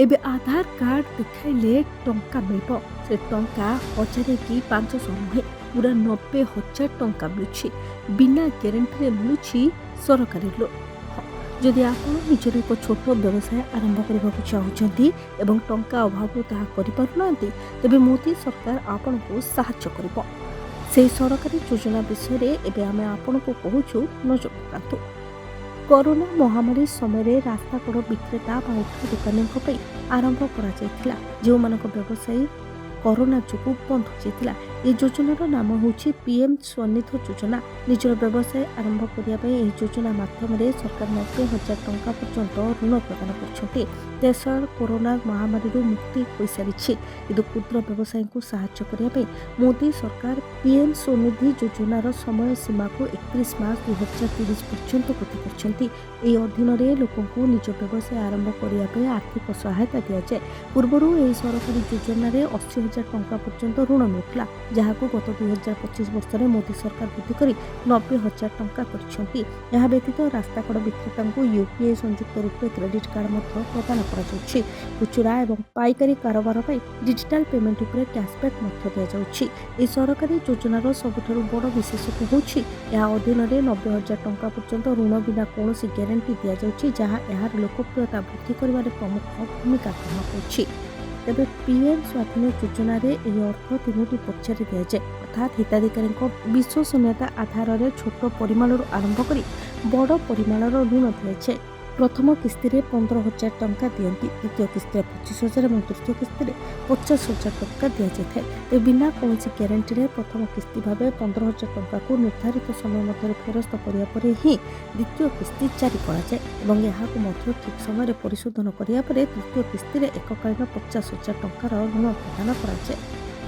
ଏବେ ଆଧାର କାର୍ଡ ଦେଖାଇଲେ ଟଙ୍କା ମିଳିବ। ସେ ଟଙ୍କା 1000 କି 500 ନୁହେଁ, ପୁରା 90,000 ଟଙ୍କା ମିଳୁଛି। ବିନା ଗ୍ୟାରେଣ୍ଟିରେ ମିଳୁଛି ସରକାରୀ ଲୋନ୍। ହଁ, ଯଦି ଆପଣ ନିଜର ଏକ ଛୋଟ ବ୍ୟବସାୟ ଆରମ୍ଭ କରିବାକୁ ଚାହୁଁଛନ୍ତି ଏବଂ ଟଙ୍କା ଅଭାବରୁ ତାହା କରିପାରୁନାହାନ୍ତି, ତେବେ ମୋଦି ସରକାର ଆପଣଙ୍କୁ ସାହାଯ୍ୟ କରିବ। ସେହି ସରକାରୀ ଯୋଜନା ବିଷୟରେ ଏବେ ଆମେ ଆପଣଙ୍କୁ କହୁଛୁ, ନଜର ପକାନ୍ତୁ। କରୋନା ମହାମାରୀ ସମୟରେ ରାସ୍ତାକଡ଼ ବିକ୍ରେତା ବା ଉଠା ଦୋକାନୀଙ୍କ ପାଇଁ ଆରମ୍ଭ କରାଯାଇଥିଲା, ଯେଉଁମାନଙ୍କ ବ୍ୟବସାୟୀ କରୋନା ଯୋଗୁଁ ବନ୍ଦ ହୋଇଯାଇଥିଲା। ଏହି ଯୋଜନାର ନାମ ହେଉଛି ପିଏମ୍ ସ୍ୱନିଧି ଯୋଜନା। ନିଜର ବ୍ୟବସାୟ ଆରମ୍ଭ କରିବା ପାଇଁ ଏହି ଯୋଜନା ମାଧ୍ୟମରେ ସରକାର 90,000 ଟଙ୍କା ପର୍ଯ୍ୟନ୍ତ ଋଣ ପ୍ରଦାନ କରୁଛନ୍ତି। ଦେଶ କରୋନା ମହାମାରୀରୁ ମୁକ୍ତି ହୋଇସାରିଛି, କିନ୍ତୁ କ୍ଷୁଦ୍ର ବ୍ୟବସାୟୀଙ୍କୁ ସାହାଯ୍ୟ କରିବା ପାଇଁ ମୋଦି ସରକାର ପିଏମ୍ ସ୍ୱନିଧି ଯୋଜନାର ସମୟ ସୀମାକୁ 31 ମାର୍ଚ୍ଚ 2030 ପର୍ଯ୍ୟନ୍ତ ବୃଦ୍ଧି କରିଛନ୍ତି। ଏହି ଅଧୀନରେ ଲୋକଙ୍କୁ ନିଜ ବ୍ୟବସାୟ ଆରମ୍ଭ କରିବା ପାଇଁ ଆର୍ଥିକ ସହାୟତା ଦିଆଯାଏ। ପୂର୍ବରୁ ଏହି ସରକାରୀ ଯୋଜନାରେ 80,000 ଟଙ୍କା ପର୍ଯ୍ୟନ୍ତ ଋଣ ମିଳୁଥିଲା, ଯାହାକୁ ଗତ 2025 ବର୍ଷରେ ମୋଦି ସରକାର ବୃଦ୍ଧି କରି 90,000 ଟଙ୍କା କରିଛନ୍ତି। ଏହା ବ୍ୟତୀତ ରାସ୍ତାକଡ଼ ବିକ୍ରେତାଙ୍କୁ ୟୁପିଆଇ ସଂଯୁକ୍ତ ରୂପେ କ୍ରେଡିଟ୍ କାର୍ଡ ମଧ୍ୟ ପ୍ରଦାନ କରାଯାଉଛି। ଖୁଚୁରା ଏବଂ ପାଇକାରୀ କାରବାର ପାଇଁ ଡିଜିଟାଲ ପେମେଣ୍ଟ ଉପରେ କ୍ୟାସବ୍ୟାକ୍ ମଧ୍ୟ ଦିଆଯାଉଛି। ଏହି ସରକାରୀ ଯୋଜନାର ସବୁଠାରୁ ବଡ଼ ବିଶେଷତ୍ୱ ହେଉଛି ଏହା ଅଧୀନରେ 90,000 ଟଙ୍କା ପର୍ଯ୍ୟନ୍ତ ଋଣ ବିନା କୌଣସି ଗ୍ୟାରେଣ୍ଟି ଦିଆଯାଉଛି, ଯାହା ଏହାର ଲୋକପ୍ରିୟତା ବୃଦ୍ଧି କରିବାରେ ପ୍ରମୁଖ ଭୂମିକା ଗ୍ରହଣ କରୁଛି। ତେବେ ପିଏମ୍ ସ୍ୱାଧୀନ ଯୋଜନାରେ ଏହି ଅର୍ଥ 3ଟି ପର୍ଯ୍ୟାୟରେ ଦିଆଯାଏ, ଅର୍ଥାତ୍ ହିତାଧିକାରୀଙ୍କ ବିଶ୍ୱସନୀୟତା ଆଧାରରେ ଛୋଟ ପରିମାଣରୁ ଆରମ୍ଭ କରି ବଡ଼ ପରିମାଣର ଋଣ ଦିଆଯାଏ। ପ୍ରଥମ କିସ୍ତିରେ 15,000 ଟଙ୍କା ଦିଅନ୍ତି, ଦ୍ୱିତୀୟ କିସ୍ତିରେ 25,000 ଏବଂ ତୃତୀୟ କିସ୍ତିରେ 50,000 ଟଙ୍କା ଦିଆଯାଇଥାଏ। ବିନା କୌଣସି ଗ୍ୟାରେଣ୍ଟିରେ ପ୍ରଥମ କିସ୍ତି ଭାବେ 15,000 ଟଙ୍କାକୁ ନିର୍ଦ୍ଧାରିତ ସମୟ ମଧ୍ୟରେ ଫେରସ୍ତ କରିବା ପରେ ହିଁ ଦ୍ୱିତୀୟ କିସ୍ତି ଜାରି କରାଯାଏ ଏବଂ ଏହାକୁ ମଧ୍ୟ ଠିକ୍ ସମୟରେ ପରିଶୋଧନ କରିବା ପରେ ତୃତୀୟ କିସ୍ତିରେ ଏକକାଳୀନ 50,000 ଟଙ୍କାର ଋଣ ପ୍ରଦାନ କରାଯାଏ।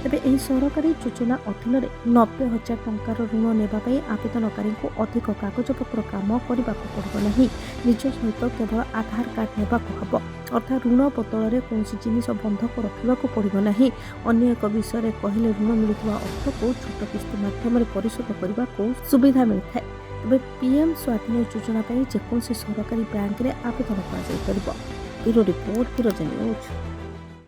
ତେବେ ଏହି ସରକାରୀ ଯୋଜନା ଅଧୀନରେ 90,000 ଟଙ୍କାର ଋଣ ନେବା ପାଇଁ ଆବେଦନକାରୀଙ୍କୁ ଅଧିକ କାଗଜପତ୍ର କାମ କରିବାକୁ ପଡ଼ିବ ନାହିଁ। ନିଜ ସହିତ କେବଳ ଆଧାର କାର୍ଡ ନେବାକୁ ହେବ, ଅର୍ଥାତ୍ ଋଣ ବଦଳରେ କୌଣସି ଜିନିଷ ବନ୍ଧକ ରଖିବାକୁ ପଡ଼ିବ ନାହିଁ। ଅନ୍ୟ ଏକ ବିଷୟରେ କହିଲେ, ଋଣ ମିଳୁଥିବା ଅର୍ଥକୁ ଛୋଟ କିସ୍ତି ମାଧ୍ୟମରେ ପରିଶୋଧ କରିବାକୁ ସୁବିଧା ମିଳିଥାଏ। ତେବେ ପିଏମ୍ ସ୍ୱାଧୀନ ଯୋଜନା ପାଇଁ ଯେକୌଣସି ସରକାରୀ ବ୍ୟାଙ୍କରେ ଆବେଦନ କରାଯାଇପାରିବ। ବ୍ୟୁରୋ ରିପୋର୍ଟ, ହିରୋଜନ ନ୍ୟୁଜ୍।